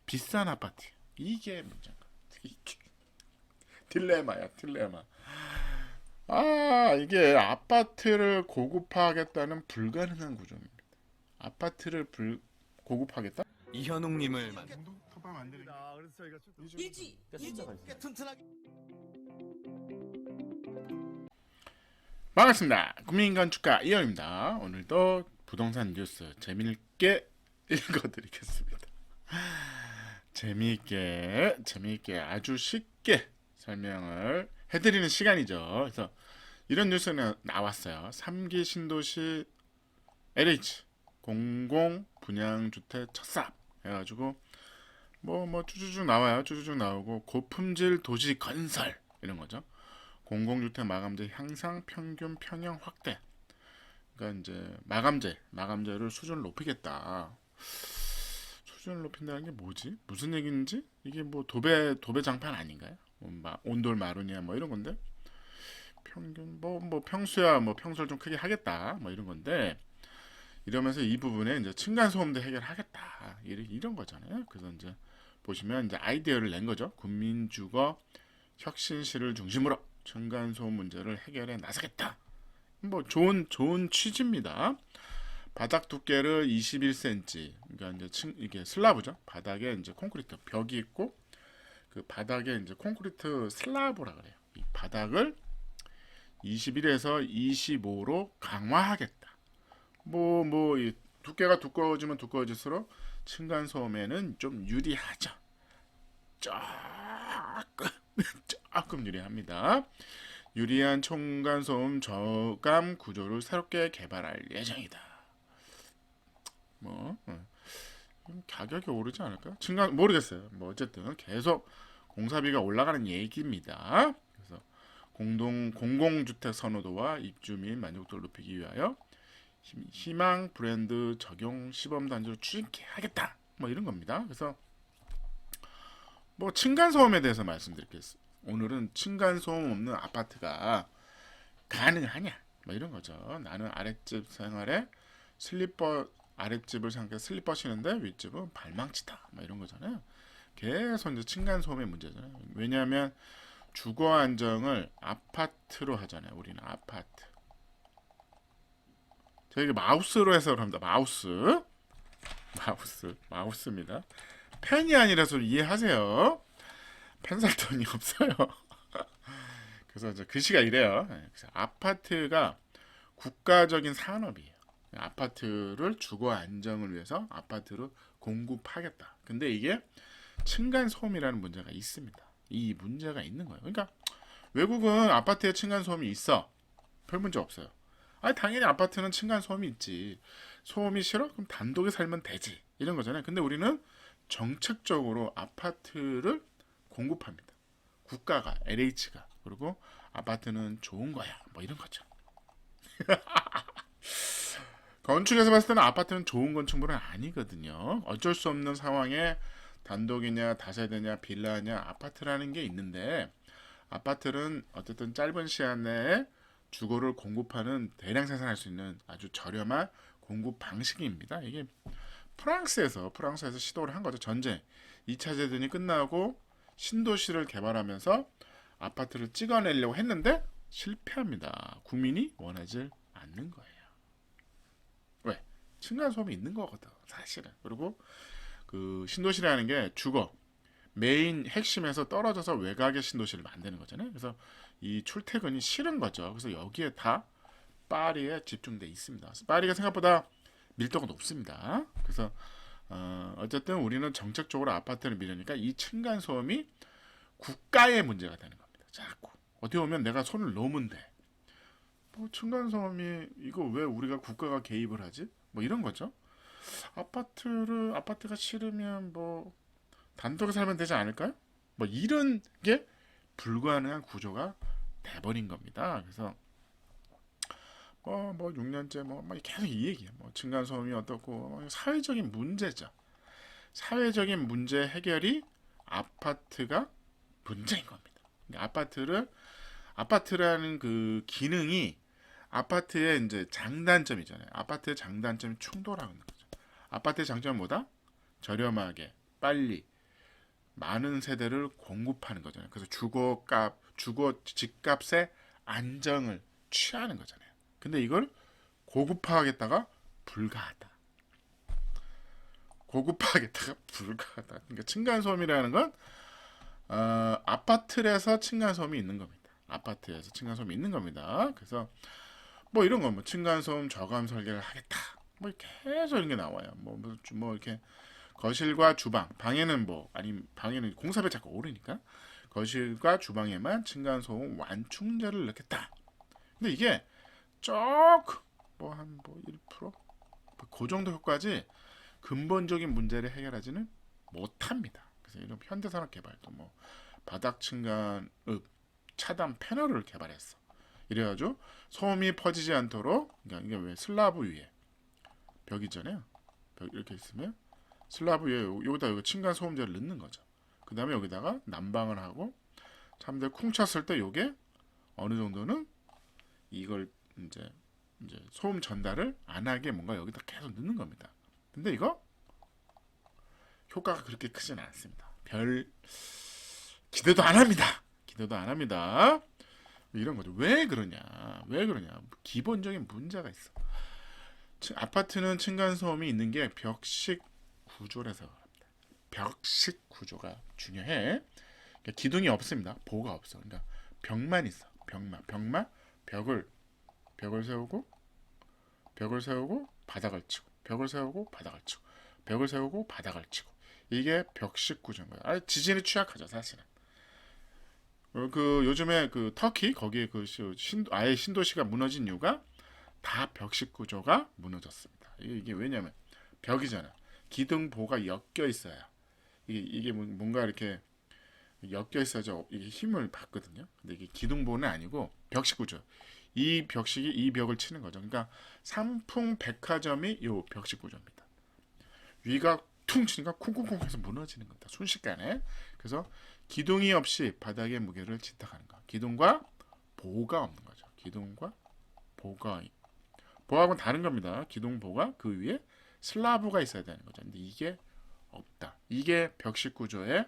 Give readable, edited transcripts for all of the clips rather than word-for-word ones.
비싼 아파트. 이게 문제인 거야. 이게 딜레마야, 딜레마. 이게 아파트를 고급화하겠다는 불가능한 구조입니다. 아파트를 고급화하겠다? 이현웅님을 토파 만드는 그래서 저희가 일지 튼튼하게. 반갑습니다. 국민건축가 이현입니다. 오늘도 부동산 뉴스 재미있게 읽어드리겠습니다. 재미있게 아주 쉽게 설명을 해드리는 시간이죠. 그래서 이런 뉴스는 나왔어요. 3기 신도시 LH 공공 분양주택 첫 사업 해가지고 쭈쭈쭉 나와요. 쭈쭈쭉 나오고 고품질 도시 건설 이런 거죠. 공공주택 마감재 향상 평균 평형 확대. 그러니까 이제 마감재를 수준을 높이겠다. 수준을 높인다는 게 뭐지? 무슨 얘기인지? 이게 뭐 도배 장판 아닌가요? 온돌 마루냐 뭐 이런 건데 평균 평수야 평수를 좀 크게 하겠다 뭐 이런 건데 이러면서 이 부분에 이제 층간 소음도 해결하겠다 이런 거잖아요. 그래서 이제 보시면 이제 아이디어를 낸 거죠. 국민주거 혁신실을 중심으로 층간소음 문제를 해결해 나서겠다. 좋은 취지입니다. 바닥 두께를 21cm. 그러니까 이제 이게 슬라브죠. 바닥에 이제 콘크리트 벽이 있고 그 바닥에 이제 콘크리트 슬라브라 그래요. 이 바닥을 21에서 25로 강화하겠다. 이 두께가 두꺼워지면 두꺼워질수록 층간소음에는 좀 유리하죠. 조금 유리합니다. 유리한 층간소음 저감 구조를 새롭게 개발할 예정이다. 가격이 오르지 않을까? 모르겠어요. 어쨌든 계속 공사비가 올라가는 얘기입니다. 그래서 공공주택 선호도와 입주민 만족도를 높이기 위하여 희망 브랜드 적용 시범 단지로 추진하겠다. 이런 겁니다. 그래서 층간소음에 대해서 말씀드리겠습니다. 오늘은 층간소음 없는 아파트가 가능하냐? 이런 거죠. 나는 아랫집 생활에 아랫집을 생각해 슬리퍼 신는데 윗집은 발망치다. 이런 거잖아요. 계속 이제 층간소음의 문제잖아요. 왜냐하면 주거 안정을 아파트로 하잖아요. 우리는 아파트. 저희 마우스로 해서 합니다. 마우스입니다. 펜이 아니라서 이해하세요. 펜 살 돈이 없어요. 그래서 이제 글씨가 이래요. 그래서 아파트가 국가적인 산업이에요. 아파트를 주거 안정을 위해서 아파트를 공급하겠다. 근데 이게 층간 소음이라는 문제가 있습니다. 이 문제가 있는 거예요. 그러니까 외국은 아파트에 층간 소음이 있어. 별 문제 없어요. 당연히 아파트는 층간 소음이 있지. 소음이 싫어? 그럼 단독에 살면 되지. 이런 거잖아요. 근데 우리는 정책적으로 아파트를 공급합니다. 국가가, LH가. 그리고 아파트는 좋은 거야. 이런 거죠. 건축에서 봤을 때는 아파트는 좋은 건축물은 아니거든요. 어쩔 수 없는 상황에 단독이냐, 다세대냐, 빌라냐, 아파트라는 게 있는데 아파트는 어쨌든 짧은 시간 내에 주거를 공급하는 대량 생산할 수 있는 아주 저렴한 공급 방식입니다. 이게 프랑스에서 시도를 한 거죠. 전쟁 2차 대전이 끝나고 신도시를 개발하면서 아파트를 찍어내려고 했는데 실패합니다. 국민이 원하지 않는 거예요. 왜? 층간소음이 있는 거거든 사실은. 그리고 그 신도시라는 게 주거 메인 핵심에서 떨어져서 외곽의 신도시를 만드는 거잖아요. 그래서 이 출퇴근이 싫은 거죠. 그래서 여기에 다 파리에 집중돼 있습니다. 파리가 생각보다 밀도가 높습니다. 그래서 어쨌든 우리는 정책적으로 아파트를 밀으니까 이 층간소음이 국가의 문제가 되는 겁니다. 자꾸 어떻게 보면 내가 손을 놓으면 돼. 층간소음이 이거 왜 우리가 국가가 개입을 하지? 이런 거죠. 아파트가 싫으면 단독에 살면 되지 않을까요? 이런 게 불가능한 구조가 돼버린 겁니다. 그래서 6년째 계속 이 얘기야. 층간소음이 어떻고 사회적인 문제죠. 사회적인 문제 해결이 아파트가 문제인 겁니다. 아파트라는 그 기능이 아파트의 이제 장단점이잖아요. 아파트의 장단점이 충돌하는 거죠. 아파트의 장점은 뭐다? 저렴하게, 빨리, 많은 세대를 공급하는 거잖아요. 그래서 주거 집값의 안정을 취하는 거잖아요. 근데 이걸 고급화하겠다가 불가하다. 고급화하겠다가 불가하다. 그러니까 층간소음이라는 건 아파트에서 층간소음이 있는 겁니다. 아파트에서 층간소음이 있는 겁니다. 그래서 뭐 이런 거, 뭐 층간소음 저감 설계를 하겠다. 뭐 계속 이런 게 나와요. 뭐 이렇게 거실과 주방, 방에는 뭐 아니면 방에는 공사비 자꾸 오르니까 거실과 주방에만 층간소음 완충제를 넣겠다. 근데 이게 조금 뭐한 1%? 그 정도 효과지 근본적인 문제를 해결하지는 못합니다. 그래서 이런 현대산업개발도 뭐 바닥 층간읍 차단 패널을 개발했어. 이래가지고 소음이 퍼지지 않도록, 그러니까 이게 왜 슬라브 위에 벽 있잖아요. 벽 이렇게 있으면 슬라브 위에 여기다 여기 층간 소음제를 넣는 거죠. 그 다음에 여기다가 난방을 하고 사람들 쿵 쳤을 때 요게 어느 정도는 이걸 이제 소음 전달을 안 하게 뭔가 여기다 계속 넣는 겁니다. 근데 이거 효과가 그렇게 크진 않습니다. 별 기대도 안 합니다. 기대도 안 합니다. 이런 거죠. 왜 그러냐? 왜 그러냐? 기본적인 문제가 있어. 아파트는 층간소음이 있는 게 벽식 구조라서 그럽니다. 벽식 구조가 중요해. 그러니까 기둥이 없습니다. 보가 없어. 그러니까 벽만 있어. 벽만 벽을 세우고 바닥을 치고 벽을 세우고 바닥을 치고 벽을 세우고 바닥을 치고 이게 벽식 구조인 거야. 지진이 취약하죠, 사실은. 그 요즘에 그 터키 거기에 그 아예 신도시가 무너진 이유가 다 벽식 구조가 무너졌습니다. 이게 왜냐면 벽이잖아. 기둥보가 엮여 있어야 이게 뭔가 이렇게 엮여 있어야죠. 이게 힘을 받거든요. 근데 이게 기둥보는 아니고 벽식 구조. 이 벽식이 이 벽을 치는 거죠. 그러니까 삼풍 백화점이 요 벽식 구조입니다. 위가 퉁 치니까 쿵쿵쿵 해서 무너지는 겁니다. 순식간에. 그래서 기둥이 없이 바닥에 무게를 짓탁하는 거. 기둥과 보가 없는 거죠. 기둥과 보하고는 다른 겁니다. 기둥보가 그 위에 슬라브가 있어야 되는 거죠. 근데 이게 없다. 이게 벽식 구조에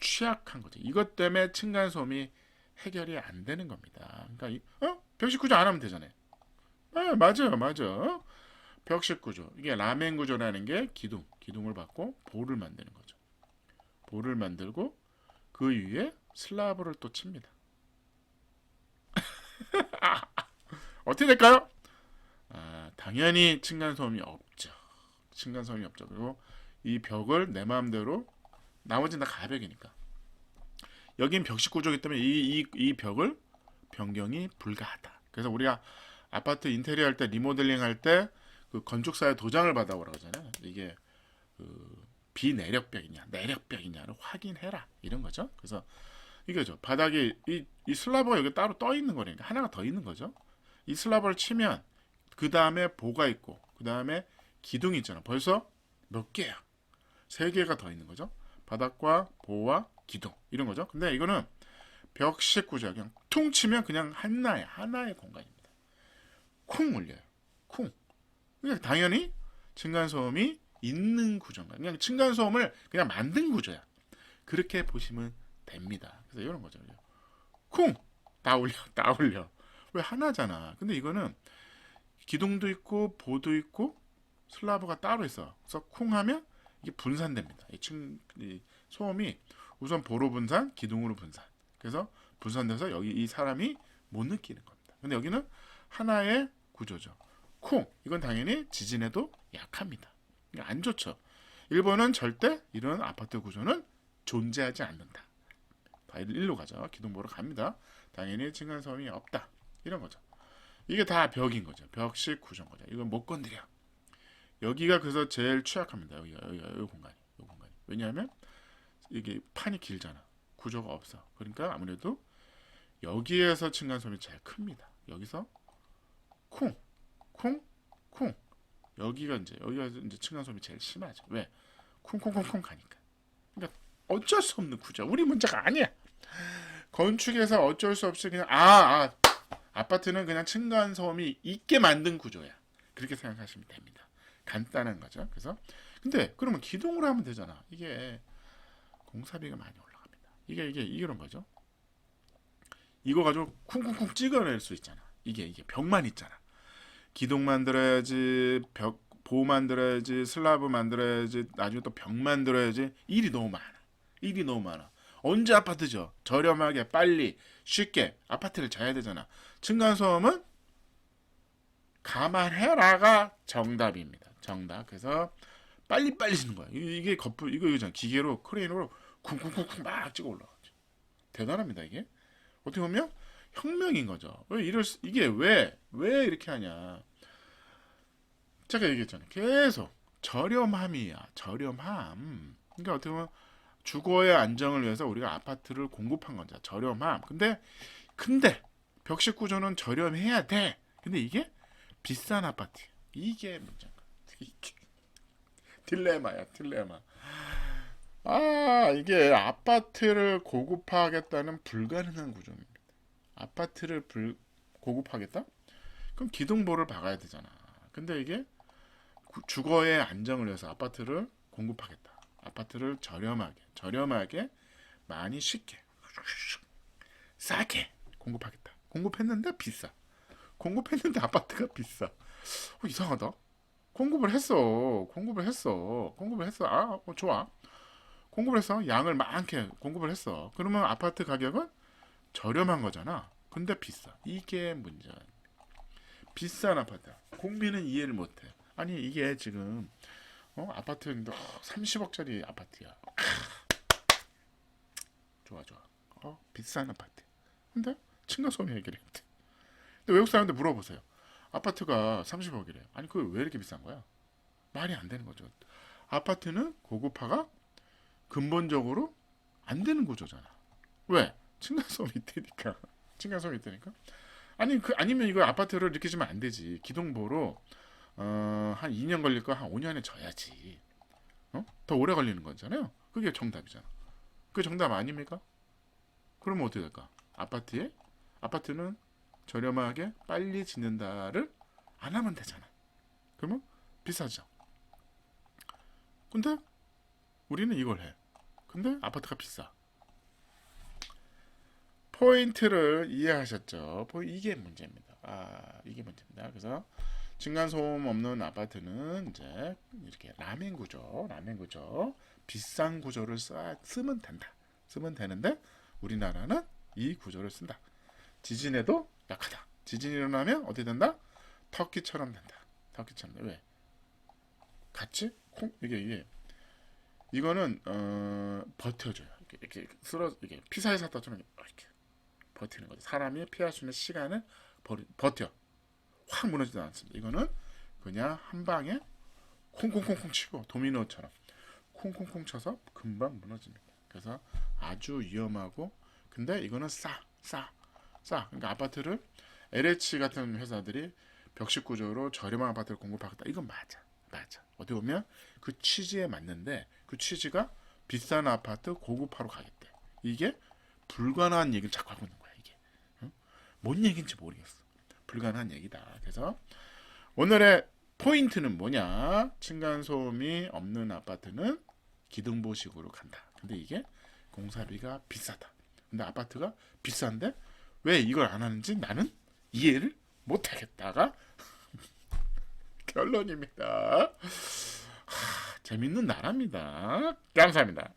취약한 거죠. 이것 때문에 층간소음이 해결이 안 되는 겁니다. 그러니까 벽식 구조 안 하면 되잖아요. 맞아. 벽식 구조. 이게 라멘 구조라는 게 기둥을 받고 볼을 만드는 거죠. 볼을 만들고 그 위에 슬라브를 또 칩니다. 어떻게 될까요? 당연히 층간소음이 없죠. 층간소음이 없죠. 그리고 이 벽을 내 마음대로 나머지는 다 가벽이니까. 여긴 벽식 구조이기 때문에 이 벽을 변경이 불가하다. 그래서 우리가 아파트 인테리어 할 때 리모델링 할 때 그 건축사의 도장을 받아오라고 하잖아요. 이게 그 비내력벽이냐 내력벽이냐를 확인해라 이런 거죠. 그래서 이거죠. 바닥에 이 슬라브가 여기 따로 떠 있는 거니까 하나가 더 있는 거죠. 이 슬라브를 치면 그 다음에 보가 있고 그 다음에 기둥이 있잖아. 벌써 몇 개야? 3개가 더 있는 거죠. 바닥과 보와 기둥 이런 거죠. 근데 이거는 벽식 구조야. 그냥 퉁 치면 그냥 하나의 공간입니다. 쿵 울려요. 쿵. 그러니까 당연히 층간소음이 있는 구조인가. 그냥 층간소음을 그냥 만든 구조야. 그렇게 보시면 됩니다. 그래서 이런 거죠. 쿵! 다 올려. 왜 하나잖아. 근데 이거는 기둥도 있고 보도 있고 슬라브가 따로 있어. 그래서 쿵 하면 이게 분산됩니다. 이 소음이 우선 보로 분산, 기둥으로 분산. 그래서 분산돼서 여기 이 사람이 못 느끼는 겁니다. 근데 여기는 하나의 구조죠. 쿵! 이건 당연히 지진에도 약합니다. 안 좋죠. 일본은 절대 이런 아파트 구조는 존재하지 않는다. 다 일로 가죠. 기둥보로 갑니다. 당연히 층간소음이 없다. 이런 거죠. 이게 다 벽인 거죠. 벽식 구조인 거죠. 이건 못 건드려. 여기가 그래서 제일 취약합니다. 여기 공간이. 왜냐하면 이게 판이 길잖아. 구조가 없어. 그러니까 아무래도 여기에서 층간소음이 제일 큽니다. 여기서 쿵. 여기가 이제 층간소음이 제일 심하죠. 왜? 쿵쿵쿵쿵 가니까. 그러니까 어쩔 수 없는 구조. 우리 문제가 아니야. 건축에서 어쩔 수 없이 그냥 아파트는 그냥 층간소음이 있게 만든 구조야. 그렇게 생각하시면 됩니다. 간단한 거죠. 그래서 근데 그러면 기둥으로 하면 되잖아. 이게 공사비가 많이 올라갑니다. 이게 이런 거죠. 이거 가지고 쿵쿵쿵 찍어낼 수 있잖아. 이게 벽만 있잖아. 기둥 만들어야지, 보호 만들어야지, 슬라브 만들어야지, 나중에 또 벽 만들어야지. 일이 너무 많아. 언제 아파트죠? 저렴하게 빨리 쉽게 아파트를 져야 되잖아. 층간소음은 감안해라가 정답입니다. 정답. 그래서 빨리 짓는 거야. 이게 이거잖아. 기계로 크레인으로 쿵쿵쿵쿵 막 찍어 올라가죠. 대단합니다. 이게 어떻게 보면 혁명인 거죠. 이게 왜 이렇게 하냐? 제가 얘기했잖아요. 계속 저렴함이야. 저렴함. 그러니까 어떻게 보면 주거의 안정을 위해서 우리가 아파트를 공급한 거죠. 저렴함. 근데 벽식 구조는 저렴해야 돼. 근데 이게 비싼 아파트. 이게 문제인 거야. 이게 딜레마야, 딜레마. 이게 아파트를 고급화하겠다는 불가능한 구조입니다. 아파트를 고급하겠다? 그럼 기둥보를 박아야 되잖아. 근데 이게 주거의 안정을 위해서 아파트를 공급하겠다. 아파트를 저렴하게 많이 쉽게 싸게 공급하겠다. 공급했는데 비싸. 공급했는데 아파트가 비싸. 이상하다. 공급을 했어. 좋아. 공급을 해서 양을 많게 공급을 했어. 그러면 아파트 가격은 저렴한 거잖아. 근데 비싸. 이게 문제야. 비싼 아파트. 국민은 이해를 못해. 아니 이게 지금 아파트 30억짜리 아파트야. 좋아. 비싼 아파트. 근데 층간소음 해결해. 근데 외국 사람들 물어보세요. 아파트가 30억이래요. 아니 그게 왜 이렇게 비싼 거야? 말이 안 되는 거죠. 아파트는 고급화가 근본적으로 안 되는 구조잖아. 왜? 층간소음이 있다니까. 아니면 이거 아파트를 이렇게 지면 안 되지. 기동보로 한 2년 걸릴 거 한 5년에 져야지. 더 오래 걸리는 거잖아요. 그게 정답이잖아. 그게 정답 아닙니까? 그러면 어떻게 될까? 아파트는 저렴하게 빨리 짓는다를 안 하면 되잖아. 그러면 비싸죠. 근데 우리는 이걸 해. 근데 아파트가 비싸. 포인트를 이해하셨죠? 이게 문제입니다. 이게 문제입니다. 그래서 층간소음 없는 아파트는 이제 이렇게 라멘 구조, 비싼 구조를 쓰면 된다. 쓰면 되는데 우리나라는 이 구조를 쓴다. 지진에도 약하다. 지진이 일어나면 어떻게 된다? 터키처럼 된다. 왜? 같이 이거는 버텨줘요. 이렇게 피사의 사타처럼 이렇게 버티는 거죠. 사람이 피할 수 있는 시간을 버텨. 확 무너지지 않습니다. 이거는 그냥 한 방에 콩콩콩콩 치고 도미노처럼 콩콩콩 쳐서 금방 무너집니다. 그래서 아주 위험하고 근데 이거는 싸. 그러니까 아파트를 LH 같은 회사들이 벽식 구조로 저렴한 아파트를 공급하겠다. 이건 맞아. 어떻게 보면 그 취지에 맞는데 그 취지가 비싼 아파트 고급화로 가겠대. 이게 불가능한 얘기를 자꾸 하고 있는 거야. 이게 뭔 얘기인지 모르겠어. 불가능한 얘기다. 그래서 오늘의 포인트는 뭐냐? 층간소음이 없는 아파트는 기둥보식으로 간다. 근데 이게 공사비가 비싸다. 근데 아파트가 비싼데 왜 이걸 안 하는지 나는 이해를 못하겠다가 결론입니다. 재밌는 나라입니다. 감사합니다.